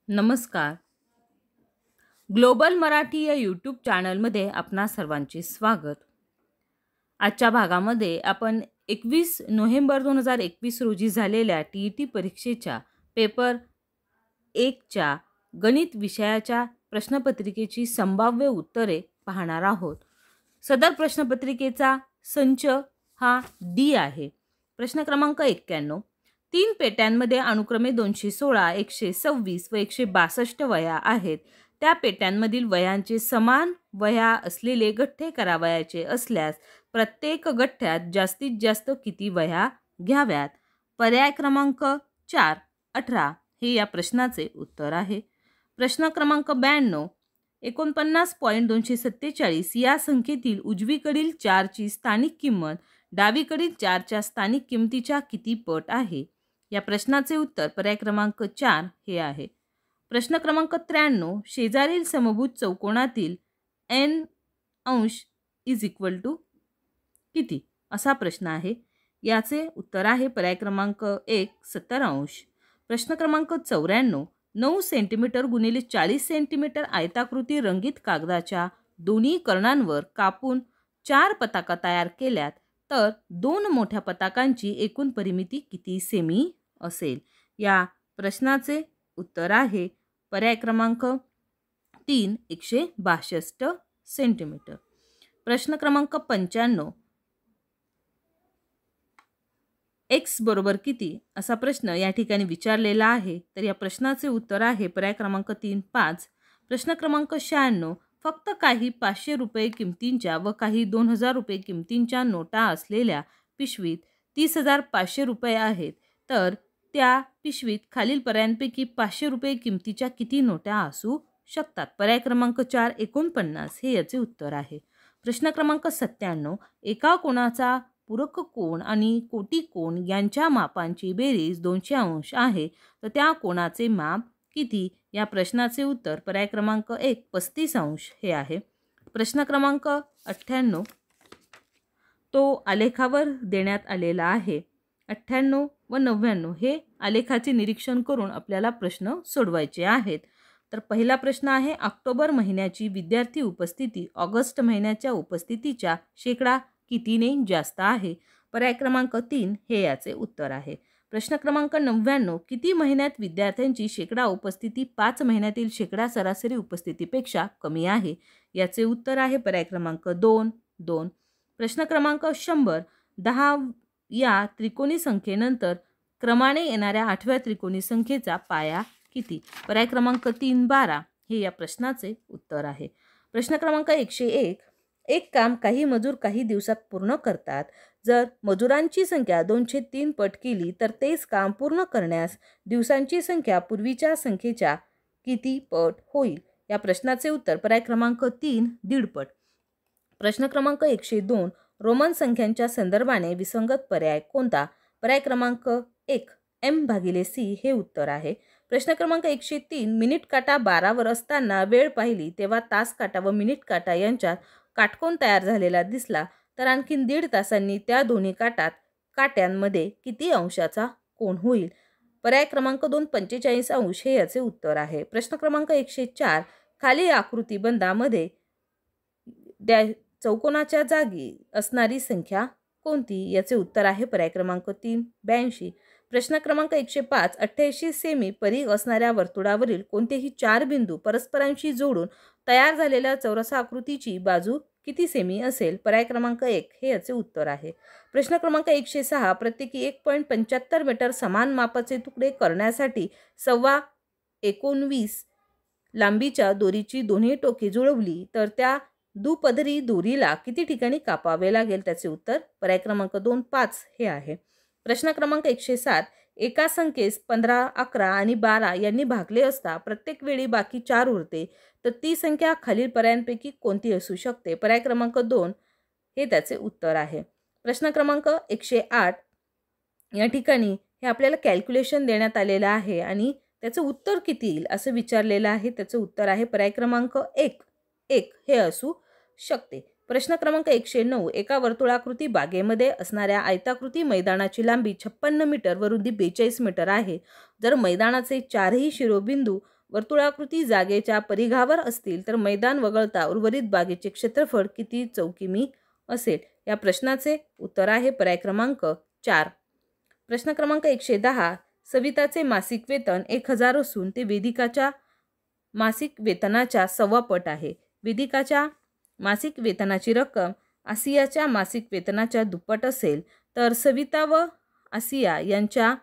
नमस्कार. ग्लोबल मराठी या यूट्यूब चॅनलमध्ये आपणा सर्वांचे स्वागत. आजच्या भागामध्ये आपण 21 नोव्हेंबर 2021 रोजी झालेल्या TET परीक्षेच्या पेपर 1च्या गणित विषयाच्या प्रश्नपत्रिकेची संभाव्य उत्तरे पाहणार आहोत. सदर प्रश्नपत्रिकेचा संच हा D आहे. प्रश्न क्रमांक 91. 3 पेट्यांमध्ये अनुक्रमे 216, 126 व 162 वह्या आहेत. त्या पेट्यांमधील वह्यांचे समान वह्या असलेले गठ्ठे करावयाचे असल्यास प्रत्येक गठ्ठ्यात जास्तीत जास्त किती वह्या घ्याव्यात? पर्याय क्रमांक 4, 18 हे या प्रश्नाचे उत्तर आहे. प्रश्न क्रमांक 92. 49.247 या संख्येतील उजवीकडील 4ची स्थानिक किंमत डावीकडील 4च्या स्थानिक किमतीच्या किती पट आहे? या प्रश्नाचे उत्तर पर्याय क्रमांक 4 हे आहे. प्रश्न क्रमांक 93. शेजारील समभुज चौकोनातील n अंश इज इक्वल टू किती असा प्रश्न आहे. याचे उत्तर आहे पर्याय क्रमांक 1, 70 अंश. प्रश्न क्रमांक 94. 9 सेंटीमीटर गुणिले 40 सेंटीमीटर आयताकृती रंगीत कागदाच्या दोन्ही कर्णांवर कापून 4 पताका तयार केल्यात तर 2 मोठ्या पताकांची एकूण परिमिती किती सेमी असेल? या प्रश्नाचे उत्तर आहे पर्याय क्रमांक 3, 162 सेंटीमीटर. प्रश्न क्रमांक 95. x बरोबर किती असा प्रश्न या ठिकाणी विचारलेला आहे. तर या प्रश्नाचे उत्तर आहे पर्याय क्रमांक 3, 5. प्रश्न क्रमांक 96. फक्त काही 500 रुपये किमतींच्या व काही 2000 रुपये किमतींच्या नोटा असलेल्या पिशवीत 30,500 रुपये आहेत. तर त्या पिशवीत खालील पर्यायांपैकी 500 रुपये किमतीच्या किती नोटा असू शकतात? पर्याय क्रमांक 4, 49 हे याचे उत्तर आहे. प्रश्न क्रमांक 97. एका कोणाचा पूरक कोन आणि कोटी कोन यांच्या मापांची बेरीज 200 अंश आहे तर त्या कोणाचे माप किती? या प्रश्नाचे उत्तर पर्याय क्रमांक 1, 35 अंश हे आहे. प्रश्न क्रमांक 98. तो आलेखावर देण्यात आलेला आहे. 98 व 99 हे आलेखाचे निरीक्षण करून आपल्याला प्रश्न सोडवायचे आहेत. तर पहिला प्रश्न आहे ऑक्टोबर महिन्याची विद्यार्थी उपस्थिती ऑगस्ट महिन्याच्या उपस्थितीच्या शेकडा कितीने जास्त आहे? पर्याय क्रमांक 3 हे याचे उत्तर आहे. प्रश्न क्रमांक 99. किती महिन्यात विद्यार्थ्यांची शेकडा उपस्थिती 5 महिन्यातील शेकडा सरासरी उपस्थितीपेक्षा कमी आहे? याचे उत्तर आहे पर्याय क्रमांक 2, 2. प्रश्न क्रमांक 100. 10 या त्रिकोणी संख्येनंतर क्रमाने येणाऱ्या 8व्या त्रिकोणी संख्येचा पाया किती? पर्याय क्रमांक 3, 12 हे या प्रश्नाचे उत्तर आहे. प्रश्न क्रमांक 101. एक काम काही मजूर काही दिवसात पूर्ण करतात. जर मजुरांची संख्या 203 पट केली तर तेच काम पूर्ण करण्यास दिवसांची संख्या पूर्वीच्या संख्येच्या किती पट होईल? या प्रश्नाचे उत्तर पर्याय क्रमांक 3, 1.5 पट. प्रश्न क्रमांक 102. रोमन संख्यांच्या संदर्भाने विसंगत पर्याय कोणता? पर्याय क्रमांक 1, m/c हे उत्तर आहे. प्रश्न क्रमांक 103. मिनिट काटा 12 वर असताना वेळ पाहिली तेव्हा तास काटा व मिनिट काटा यांच्यात काटकोन तयार झालेला दिसला तर आणखीन 1.5 तासांनी त्या दोन्ही काट्यांमध्ये किती अंशाचा कोन होईल? पर्याय क्रमांक 2, 45 अंश हे याचे उत्तर आहे. प्रश्न क्रमांक 104. खाली आकृतीबंधामध्ये चौकोनाच्या जागी असणारी संख्या कोणती? याचे उत्तर आहे पर्याय क्रमांक 3, 82. प्रश्न क्रमांक 105. 88 सेमी परिघ असणाऱ्या वर्तुळावरील कोणतेही 4 बिंदू परस्परांशी जोडून तयार झालेल्या चौरसाकृतीची बाजू किती सेमी असेल? पर्याय क्रमांक 1 हे याचे उत्तर आहे. प्रश्न क्रमांक 106. प्रत्येकी 1.75 मीटर समान मापाचे तुकडे करण्यासाठी 19.25 लांबीच्या दोरीची दोन्ही टोके जुळवली तर त्या दुपदरी दोरीला किती ठिकाणी कापावे लागेल? त्याचे उत्तर पर्याय क्रमांक 2, 5 हे आहे. प्रश्न क्रमांक 107. एका संख्येस 15, 11 आणि 12 यांनी भागले असता प्रत्येक वेळी बाकी 4 उरते तर ती संख्या खालील पर्यायांपैकी कोणती असू शकते? पर्याय क्रमांक 2 हे त्याचे उत्तर आहे. प्रश्न क्रमांक 108. या ठिकाणी हे आपल्याला कॅल्क्युलेशन देण्यात आलेलं आहे आणि त्याचं उत्तर किती येईल असं विचारलेलं आहे. त्याचं उत्तर आहे पर्याय क्रमांक 1, 1 हे असू शकते. प्रश्न क्रमांक 109. एका वर्तुळाकृती बागेमध्ये असणाऱ्या आयताकृती मैदानाची लांबी 56 मीटर व रुंदी 42 मीटर आहे. जर मैदानाचे 4ही शिरोबिंदू वर्तुळाकृती जागेच्या परिघावर असतील तर मैदान वगळता उर्वरित बागेचे क्षेत्रफळ किती चौकिमी असेल? या प्रश्नाचे उत्तर आहे पर्याय क्रमांक 4. प्रश्न क्रमांक 110. सविताचे मासिक वेतन 1000 असून ते वेदिकाच्या मासिक वेतनाच्या 1/2 पट आहे. वेदिकाच्या मासिक वेतनाची रक्कम आसियाच्या मासिक वेतनाच्या दुप्पट असेल तर सविता व आसिया यांच्या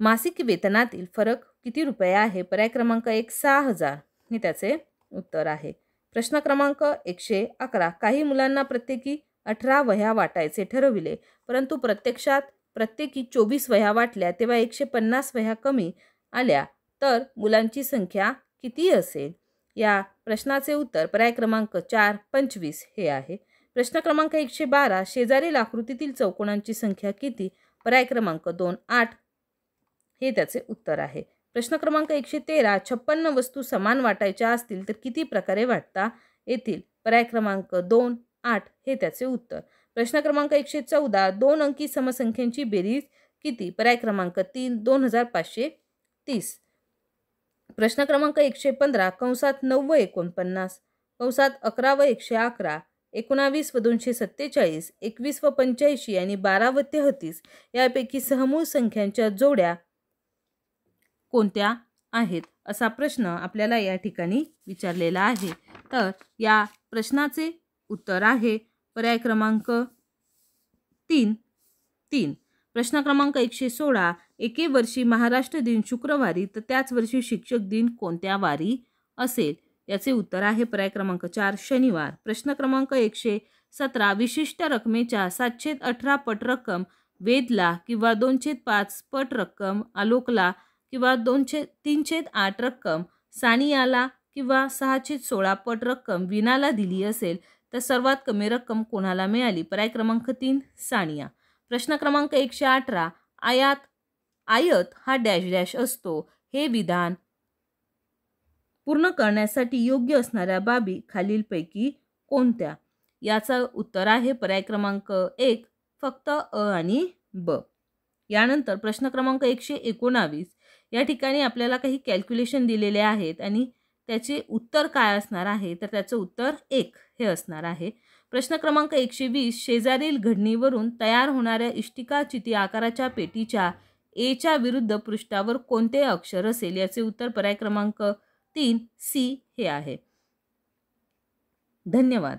मासिक वेतनातील फरक किती रुपये आहे? पर्याय क्रमांक 1 6000 हे त्याचे उत्तर आहे. प्रश्न क्रमांक 111. काही मुलांना प्रत्येकी 18 वह्या वाटायचे ठरविले, परंतु प्रत्यक्षात प्रत्येकी 24 वह्या वाटल्या तेव्हा 150 वह्या कमी आल्या, तर मुलांची संख्या किती असेल? या प्रश्नाचे उत्तर पर्याय क्रमांक 4 25 हे आहे. प्रश्न क्रमांक 112. शेजारील आकृतीतील चौकोनांची संख्या किती? पर्याय क्रमांक 2 8 हे त्याचे उत्तर आहे. प्रश्न क्रमांक 113. 56 वस्तू समान वाटायच्या असतील तर किती प्रकारे वाटता येतील? पर्याय क्रमांक 2 8 हे त्याचे उत्तर. प्रश्न क्रमांक 114. 2 अंकी समसंख्यांची बेरीज किती? पर्याय क्रमांक 3 2530. प्रश्न क्रमांक 115. कंसात 9 व 49, कंसात 11 व 111, 19 व 247, 21 व 85 आणि 12 व 33 यापैकी सहमूळ संख्यांच्या जोड्या कोणत्या आहेत? असा प्रश्न आपल्याला या ठिकाणी विचारलेला आहे. तर या प्रश्नाचे उत्तर आहे पर्याय क्रमांक 3. प्रश्न क्रमांक 116. एके वर्षी महाराष्ट्र दिन शुक्रवारी तर त्याच वर्षी शिक्षक दिन कोणत्या वारी असेल? याचे उत्तर आहे पर्याय क्रमांक 4 शनिवार. प्रश्न क्रमांक 117. विशिष्ट रकमेच्या 7/18 पट रक्कम वेदला किंवा 2/5 पट रक्कम आलोकला किंवा 3/8 रक्कम सानियाला किंवा 6/16 पट रक्कम विनाला दिली असेल तर सर्वात कमी रक्कम कोणाला मिळाली? पर्याय क्रमांक 3 सानिया. प्रश्न क्रमांक 118. आयत हा डॅश डॅश असतो हे विधान पूर्ण करण्यासाठी योग्य असणाऱ्या बाबी खालीलपैकी कोणत्या? याचा उत्तर आहे पर्याय क्रमांक 1 फक्त अ आणि ब. यानंतर प्रश्न क्रमांक 119. या ठिकाणी आपल्याला काही कॅल्क्युलेशन दिलेले आहेत आणि त्याचे उत्तर काय असणार आहे? तर त्याचं उत्तर 1 हे असणार आहे. प्रश्न क्रमांक 120. शेजारील घडणीवरून तयार होणाऱ्या इष्टिका चिती आकाराच्या पेटीच्या एच्या विरुद्ध पृष्ठावर कोणते अक्षर असेल? याचे उत्तर पर्याय क्रमांक 3 सी हे आहे. धन्यवाद.